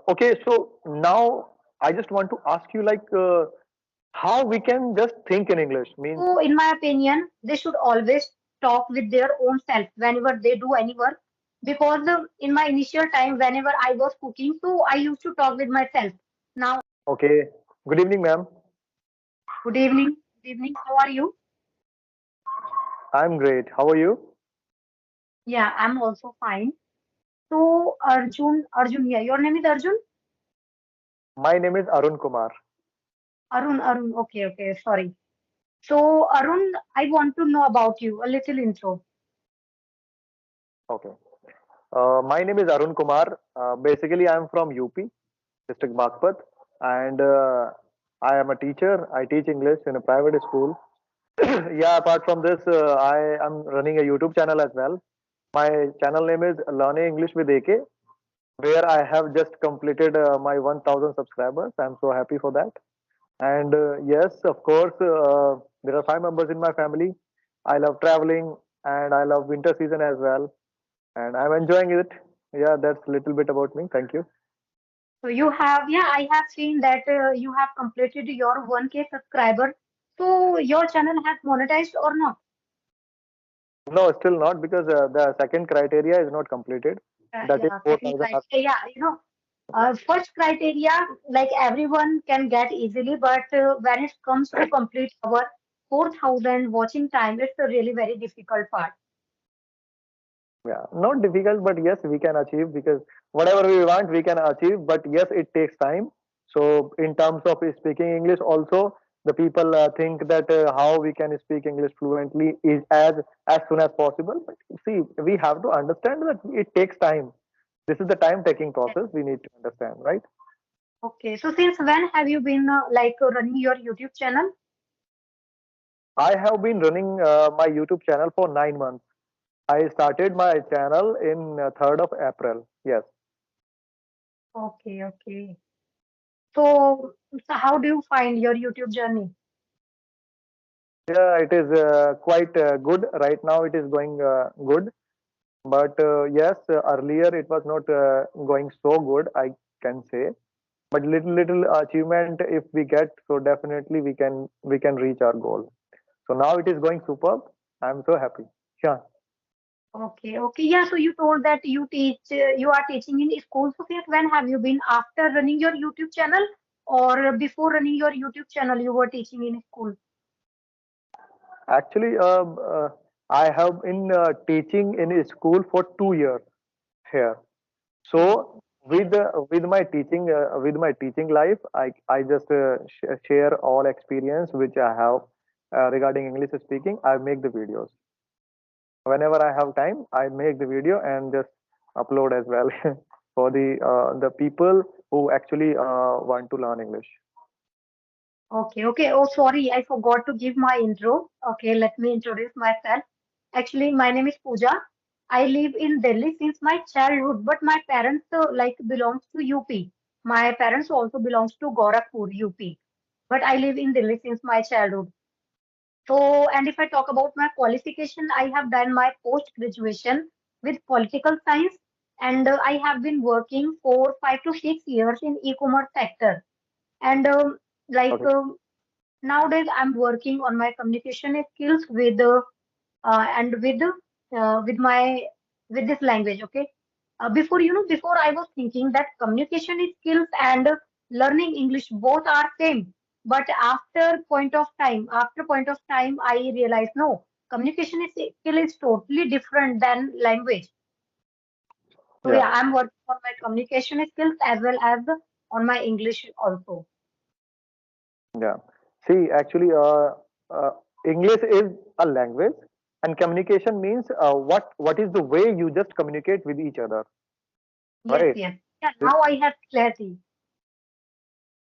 Okay, so now I just want to ask you like how we can just think in English. Means So, in my opinion, they should always talk with their own self whenever they do any work. Because in my initial time, whenever I was cooking, so I used to talk with myself. Now, okay. Good evening, ma'am. good evening. Good evening. How are you? I'm great. How are you? Yeah, I'm also fine. So, Arjun, yeah, your name is Arjun? My name is Arun Kumar. Arun. Okay, sorry. So, Arun, I want to know about you, a little intro. Okay. My name is Arun Kumar. Basically, I'm from UP, district Bagpat, and I am a teacher. I teach English in a private school. Yeah, apart from this, I am running a YouTube channel as well. My channel name is Learning English with AK, where I have just completed my 1000 subscribers. I'm so happy for that. And yes, of course, there are 5 members in my family. I love traveling and I love winter season as well. And I'm enjoying it. Yeah, that's a little bit about me. Thank you. So you have, yeah, I have seen that you have completed your 1K subscriber. So your channel has monetized or not? No, still not because the second criteria is not completed. That is Yeah, second 4,000. criteria. Yeah, first criteria, like everyone can get easily, but when it comes to complete our 4,000 watching time, it's a really very difficult part. Yeah, not difficult, but yes, we can achieve because whatever we want, we can achieve. But yes, it takes time. So, in terms of speaking English, also the people think that how we can speak English fluently is as soon as possible. But see, we have to understand that it takes time. This is the time-taking process. We need to understand, right? Okay, so since when have you been running your YouTube channel? I have been running my YouTube channel for 9 months. I started my channel in 3rd of April. Yes. Okay. So how do you find your YouTube journey? Yeah, it is quite good. Right now, it is going good. But yes, earlier it was not going so good, I can say. But little achievement if we get, so definitely we can reach our goal. So now it is going superb. I'm so happy. Yeah. Okay. Yeah, so you told that you are teaching in school. So since when have you been after running your YouTube channel or before running your YouTube channel, you were teaching in school? Actually, I have been teaching in a school for 2 years here. So with my teaching life, I just share all experience which I have regarding English speaking. I make the videos whenever I have time. I make the video and just upload as well for the people who actually want to learn English. Okay. Oh, sorry, I forgot to give my intro. Okay, let me introduce myself. Actually, my name is Pooja. I live in Delhi since my childhood, but my parents belongs to UP. My parents also belongs to Gorakhpur, UP. But I live in Delhi since my childhood. So, and if I talk about my qualification, I have done my post graduation with political science, and I have been working for 5 to 6 years in e-commerce sector. And like Okay. um, nowadays, I'm working on my communication skills and with my with this language. Okay, before I was thinking that communication skills and learning English both are same. But after point of time, I realized no, skill is totally different than language. So Yeah. yeah, I'm working on my communication skills as well as on my English also. Yeah. See, actually, uh, English is a language, and communication means what is the way you just communicate with each other, right? Yes. Yeah, This, now I have clarity.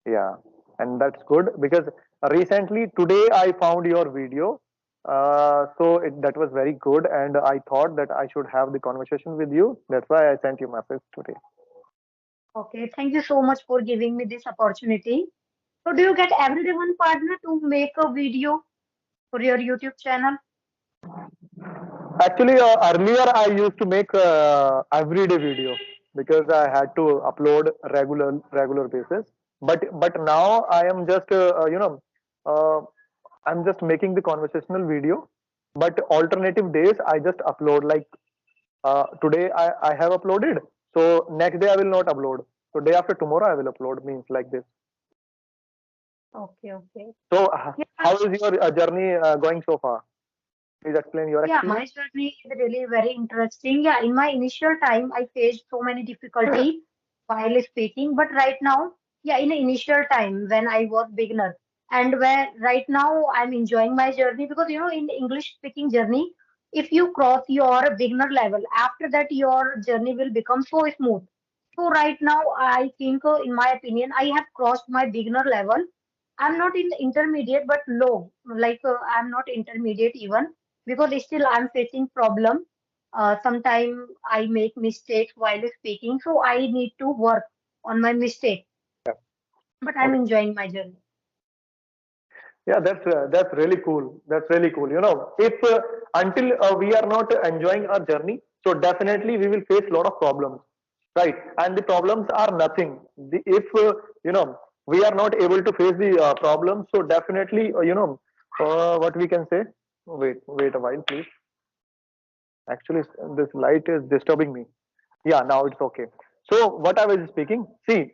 yeah, and that's good because recently today I found your video, that was very good, and I thought that I should have the conversation with you. That's why I sent you message today. Okay, thank you so much for giving me this opportunity. So, do you get everyday one partner to make a video for your YouTube channel? Actually, earlier I used to make everyday video, because I had to upload regular basis. But now I am just uh, I'm just making the conversational video. But alternative days I just upload, like today I have uploaded, so next day I will not upload. So day after tomorrow I will upload, means like this. Okay, okay. So Yeah, how is your journey going so far? Please explain your yeah, my experience. journey is really very interesting. Yeah, in my initial time, I faced so many difficulty while speaking, but right now, yeah, in the initial time when I was beginner, and where right now I'm enjoying my journey because in English speaking journey, if you cross your beginner level, after that your journey will become so smooth. So right now, I think, in my opinion, I have crossed my beginner level. I'm not in the intermediate, but low. Like I'm not intermediate even because still I'm facing problem. Sometimes I make mistakes while speaking, so I need to work on my mistake. Yeah. But I'm Okay. enjoying my journey. Yeah, that's really cool. That's really cool. If until we are not enjoying our journey, so definitely we will face a lot of problems, right? And the problems are nothing. If we are not able to face the problems, so definitely what we can say. Wait a while, please. Actually, this light is disturbing me. Yeah, now it's okay. So what I was speaking, see,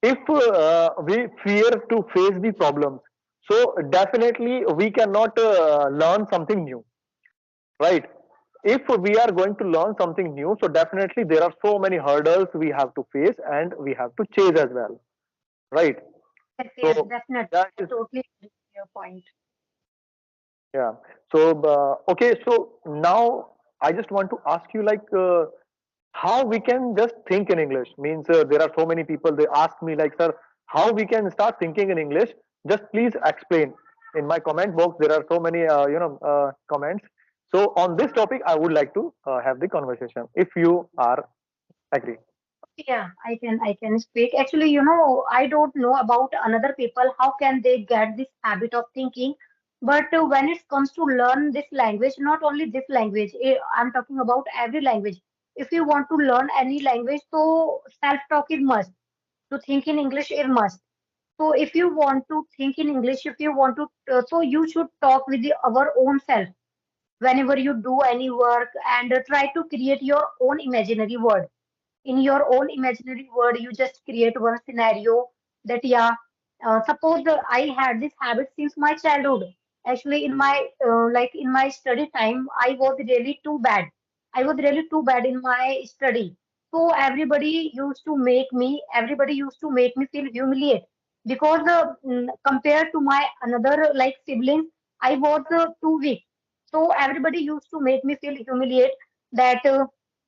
if we fear to face the problems, so definitely we cannot learn something new, right? If we are going to learn something new, so definitely there are so many hurdles we have to face and we have to chase as well, right? Yes, yes, So definitely. that I is, totally agree with your point. yeah. So okay, so now I just want to ask you, like, how we can just think in English. Means there are so many people, they ask me, like, sir, how we can start thinking in English? Just please explain. In my comment box there are so many comments. So on this topic I would like to have the conversation, if you are agree. Yeah, I can speak. Actually, I don't know about another people, how can they get this habit of thinking. But when it comes to learn this language, not only this language, I'm talking about every language. If you want to learn any language, so self-talk is must. To think in English is must. So if you want to think in English, if you want to, so you should talk with our own self whenever you do any work and try to create your own imaginary world. In your own imaginary world, you just create one scenario that, yeah, suppose I had this habit since my childhood. Actually, in my like in my study time, I was really too bad. I was really too bad in my study. So everybody used to make me feel humiliated because compared to my another like siblings, I was too weak. So everybody used to make me feel humiliated that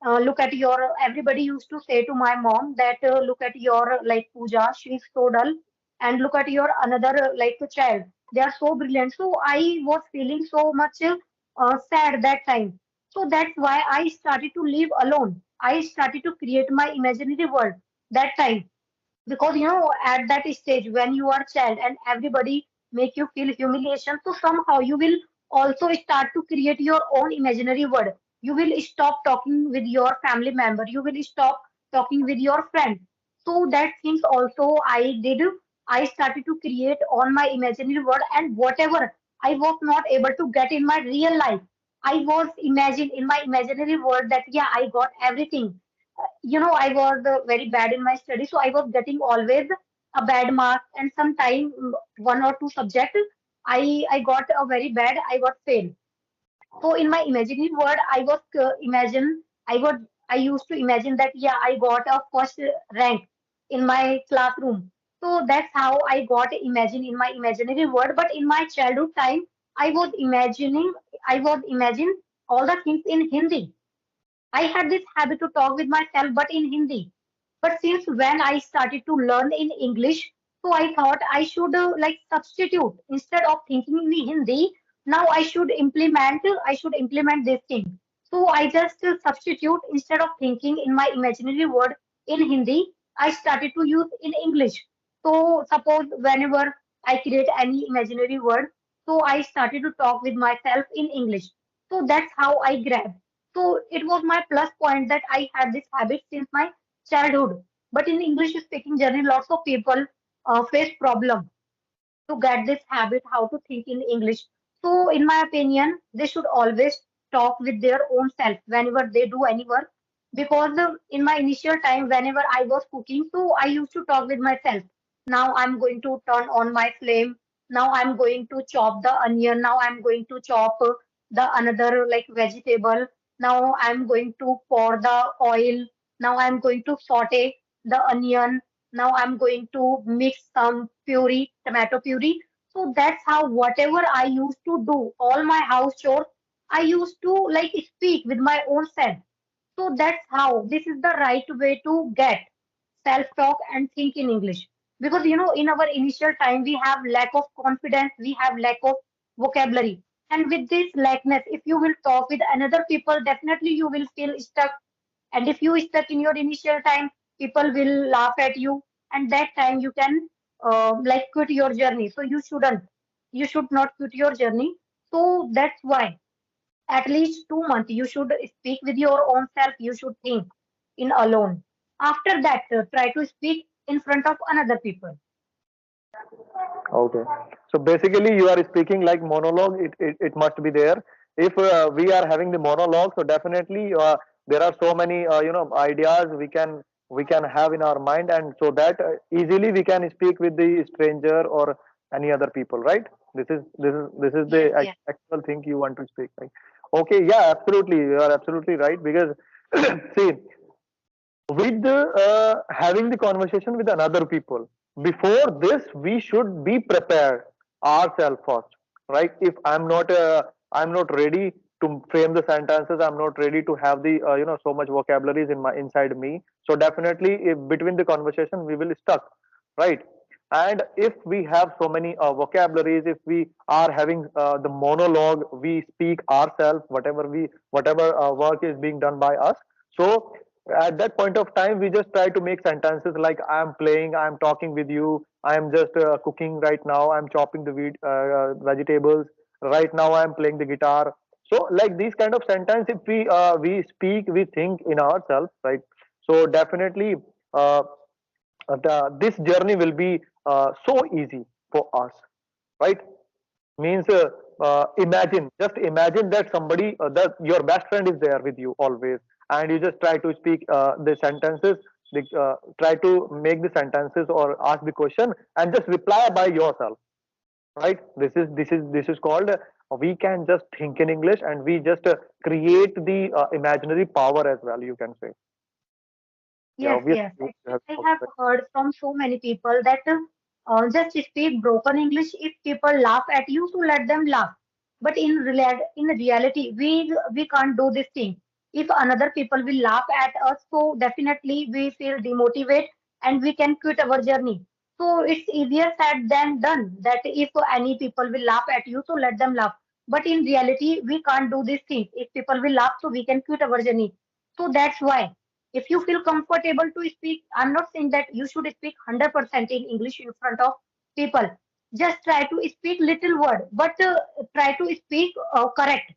look at your, everybody used to say to my mom that look at your like Pooja, she's so dull, and look at your another like child, they are so brilliant. So I was feeling so much sad that time. So that's why I started to live alone. I started to create my imaginary world that time, because at that stage when you are child and everybody make you feel humiliation, so somehow you will also start to create your own imaginary world. You will stop talking with your family member, you will stop talking with your friend. So that things also I did. I started to create on my imaginary world, and whatever I was not able to get in my real life, I was imagine in my imaginary world that, yeah, I got everything. I was very bad in my study, so I was getting always a bad mark, and sometime one or two subject I got a very bad, I got fail. So in my imaginary world, I used to imagine that, yeah, I got a first rank in my classroom. So that's how I got imagine in my imaginary world. But in my childhood time, I was imagine all the things in Hindi. I had this habit to talk with myself, but in Hindi. But since when I started to learn in English, so I thought I should like substitute instead of thinking in Hindi. Now I should implement this thing. So I just substitute instead of thinking in my imaginary word in Hindi. I started to use in English. So suppose whenever I create any imaginary word, so I started to talk with myself in English. So that's how I grab. So it was my plus point that I had this habit since my childhood. But in English speaking journey, lots of people face problem to get this habit how to think in English. So, in my opinion, they should always talk with their own self whenever they do any work. Because in my initial time, whenever I was cooking, so I used to talk with myself. Now I'm going to turn on my flame. Now I'm going to chop the onion. Now I'm going to chop the another like vegetable. Now I'm going to pour the oil. Now I'm going to saute the onion. Now I'm going to mix some puree, tomato puree. So that's how whatever I used to do, all my house chores, I used to like speak with my own self. So that's how this is the right way to get self-talk and think in English. Because in our initial time we have lack of confidence, we have lack of vocabulary. And with this lackness, if you will talk with another people, definitely you will feel stuck, and if you stuck in your initial time, people will laugh at you, and that time you can like quit your journey. So you shouldn't. You should not quit your journey. So that's why at least 2 months you should speak with your own self. You should think in alone. After that, try to speak in front of another people. Okay. So basically, you are speaking like monologue. It must be there. If we are having the monologue, so definitely there are so many ideas we can have in our mind, and so that easily we can speak with the stranger or any other people, right? This is the Yes, yes, actual thing you want to speak, right? Okay, yeah, absolutely, you are absolutely right because see, with having the conversation with another people, before this we should be prepared ourselves first, right? If I'm not ready to frame the sentences, I'm not ready to have the so much vocabularies in my inside me, so definitely if between the conversation we will stuck, right? And if we have so many vocabularies, if we are having the monologue, we speak ourselves whatever work is being done by us. So at that point of time we just try to make sentences like I am playing, I am talking with you, I am just cooking right now, I'm chopping the vegetables right now, I am playing the guitar. So like these kind of sentence, if we speak, we think in ourselves, right? So definitely uh, this journey will be so easy for us, right? Means just imagine that somebody that your best friend is there with you always, and you just try to speak the sentences, try to make the sentences or ask the question and just reply by yourself, right? This is called we can just think in English, and we just create the imaginary power as well, you can say. Yeah, yes, obviously yes. you Actually, have I to have heard from so many people that just speak broken English. If people laugh at you, so let them laugh. But in reality, we can't do this thing. If another people will laugh at us, so definitely we feel demotivated and we can quit our journey. So it's easier said than done. That if any people will laugh at you, so let them laugh. But in reality, we can't do this thing. If people will laugh, so we can quit our journey. So that's why if you feel comfortable to speak, I'm not saying that you should speak 100% in English in front of people. Just try to speak little word, but try to speak correct.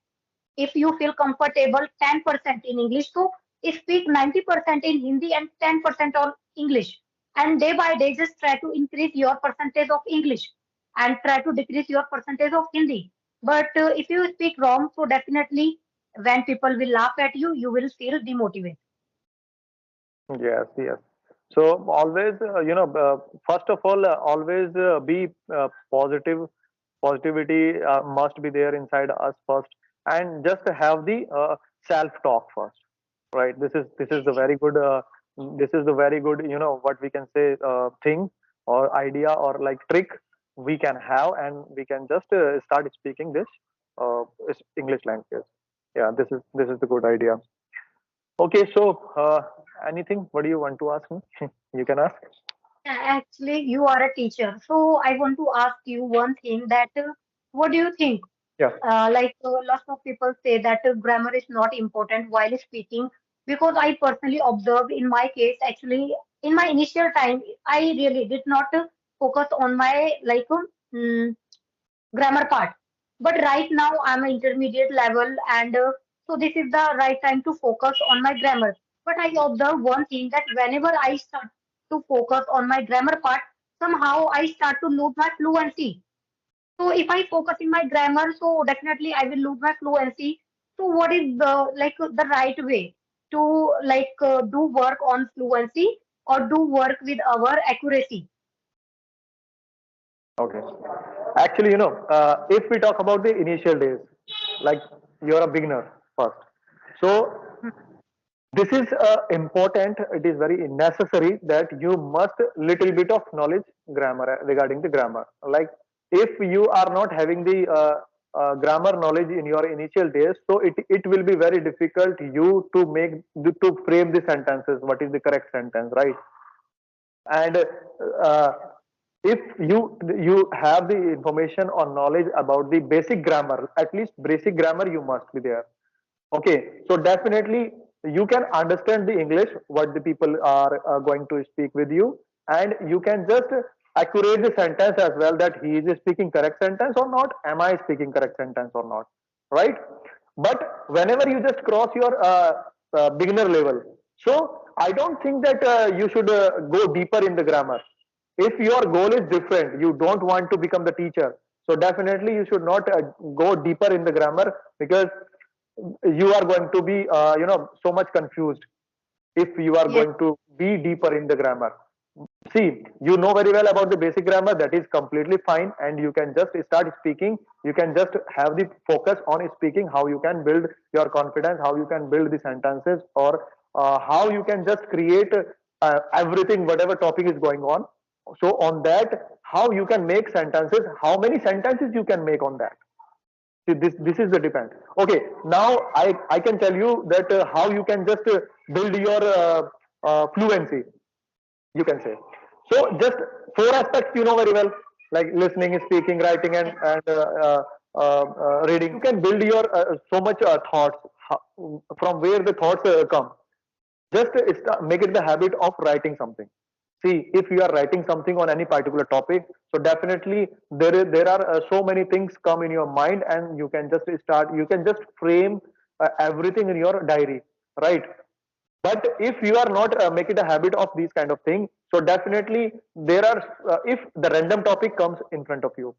If you feel comfortable 10% in English, so speak 90% in Hindi and 10% on English. And day by day, just try to increase your percentage of English and try to decrease your percentage of Hindi. But if you speak wrong, so definitely when people will laugh at you, you will feel demotivated. Yes, yes. So always, first of all, always be positive. Positivity must be there inside us first, and just have the self-talk first, right? This is Yes, the yes. very good. This is the very good. What we can say thing or idea or like trick we can have, and we can just start speaking this English language. Yeah, this is the good idea. Okay, so anything? What do you want to ask me? You can ask. Actually, you are a teacher, so I want to ask you one thing that what do you think? Yeah. Lots of people say that grammar is not important while speaking, because I personally observed in my case, actually, in my initial time, I really did not focus on my mm, grammar part. But right now, I'm an intermediate level, and So this is the right time to focus on my grammar. But I observe one thing that whenever I start to focus on my grammar part, somehow I start to lose my fluency. So if I focus in my grammar, so definitely I will lose my fluency. So what is the right way to do work on fluency or do work with our accuracy? Okay. Actually, if we talk about the initial days, like you're a beginner first. So this is important. It is very necessary that you must little bit of knowledge grammar regarding the grammar. Like if you are not having the grammar knowledge in your initial days, so it will be very difficult you to make to frame the sentences. What is the correct sentence, right? And uh, if you have the information or knowledge about the basic grammar, at least basic grammar you must be there. Okay, so definitely you can understand the English what the people are going to speak with you, and you can just accurate the sentence as well, that he is speaking correct sentence or not, am I speaking correct sentence or not, right? But whenever you just cross your beginner level, so I don't think that you should go deeper in the grammar. If your goal is different, you don't want to become the teacher, so definitely you should not go deeper in the grammar, because you are going to be so much confused if you are Yes, going to be deeper in the grammar. See, you know very well about the basic grammar, that is completely fine, and you can just start speaking. You can just have the focus on speaking, how you can build your confidence, how you can build the sentences, or how you can just create everything whatever topic is going on. So on that, how you can make sentences, how many sentences you can make on that. See, this is the depend. Okay, now I can tell you that how you can just build your fluency, you can say. So just four aspects you know very well, like listening, speaking, writing, and reading. You can build your so much thoughts, from where the thoughts come. Just make it the habit of writing something. See, if you are writing something on any particular topic, so definitely there are so many things come in your mind, and you can just start, you can just frame everything in your diary, right? But if you are not make it a habit of these kind of thing, so definitely there are if the random topic comes in front of you,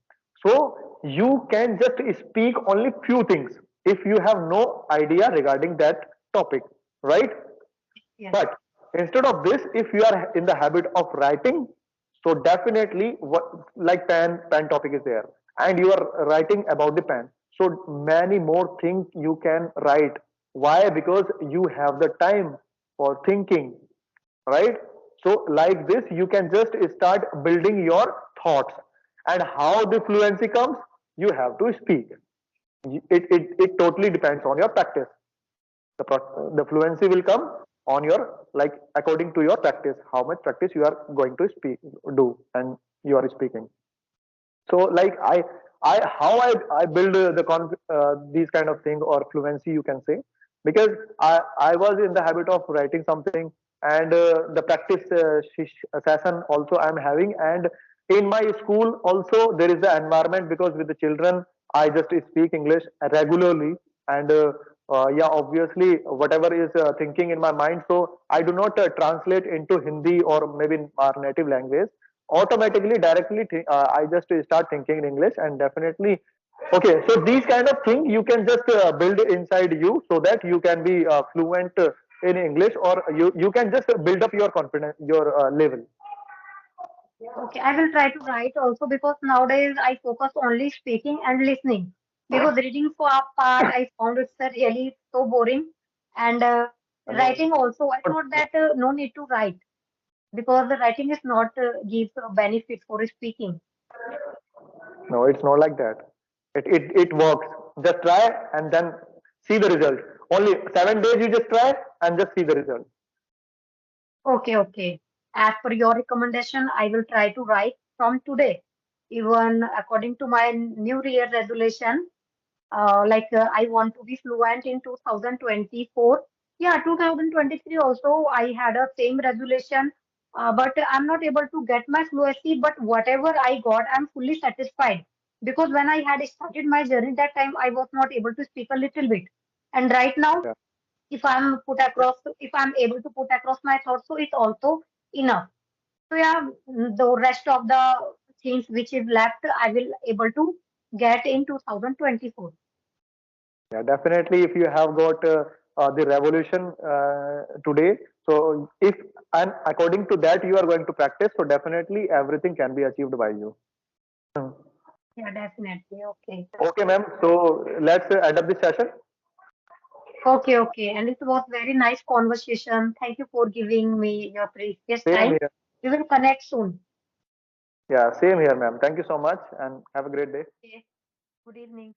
so you can just speak only few things if you have no idea regarding that topic, right? yes. But instead of this, if you are in the habit of writing, so definitely what, like pen topic is there, and you are writing about the pen. So many more things you can write. Why? Because you have the time for thinking, right? So like this, you can just start building your thoughts. And how the fluency comes, you have to speak. It totally depends on your practice. The fluency will come on your, like, according to your practice, how much practice you are going to speak, do, and you are speaking. So like I how I build these kind of thing or fluency, you can say, because I was in the habit of writing something, and the practice session also I'm having, and in my school also there is the environment, because with the children I just speak English regularly, and yeah, obviously whatever is thinking in my mind, so I do not translate into Hindi or maybe our native language. Automatically directly I just start thinking in English, and definitely, okay, so these kind of thing you can just build inside you, so that you can be fluent in English, or you can just build up your confidence, your level. Okay, I will try to write also because nowadays I focus only speaking and listening. Because reading for a part, I found it's really so boring. And No, writing also, I thought that no need to write because the writing is not gives a benefit for speaking. no, it's not like that. It works. Just try and then see the result. Only 7 days you just try and just see the result. Okay, okay. As per your recommendation, I will try to write from today. Even according to my New Year resolution, I want to be fluent in 2024. Yeah, 2023 also I had a same resolution, but I'm not able to get my fluency. But whatever I got, I'm fully satisfied because when I had started my journey that time, I was not able to speak a little bit. And right now, Yeah, if I'm able to put across my thoughts, so it's also enough. So yeah, the rest of the things which is left, I will able to get in 2024. yeah, definitely. If you have got the revolution today, so if and according to that you are going to practice, so definitely everything can be achieved by you. Hmm. Yeah, definitely. Okay. Okay, ma'am. So let's end up this session. Okay, okay. And it was very nice conversation. Thank you for giving me your precious Same time. here. We will connect soon. Yeah, same here, ma'am. Thank you so much, and have a great day. Okay. Good evening.